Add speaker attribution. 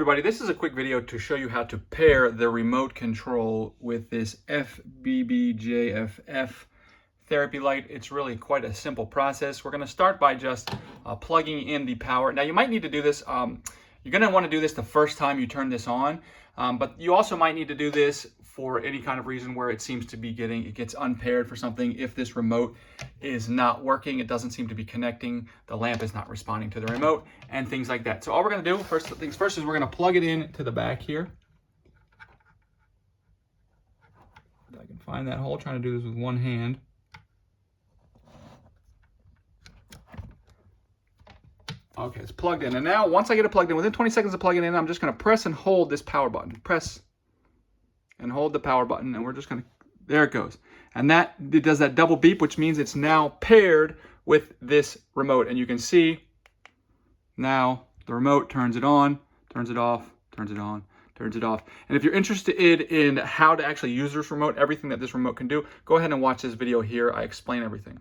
Speaker 1: everybody, this is a quick video to show you how to pair the remote control with this FBBJFF therapy light. It's really quite a simple process. We're going to start by just plugging in the power. Now you might need to do this, you're going to want to do this the first time you turn this on, but you also might need to do this for any kind of reason where it seems to be it gets unpaired for something. If this remote is not working, it doesn't seem to be connecting, the lamp is not responding to the remote, and things like that. So all we're going to do, first things first, is we're going to plug it in to the back here. If I can find that hole, trying to do this with one hand. Okay, it's plugged in. And now, once I get it plugged in, within 20 seconds of plugging in, I'm just going to press and hold this power button. Press and hold the power button, and we're just going to, there it goes. And that, it does that double beep, which means it's now paired with this remote. And you can see now the remote turns it on, turns it off, turns it on, turns it off. And if you're interested in how to actually use this remote, everything that this remote can do, go ahead and watch this video here. I explain everything.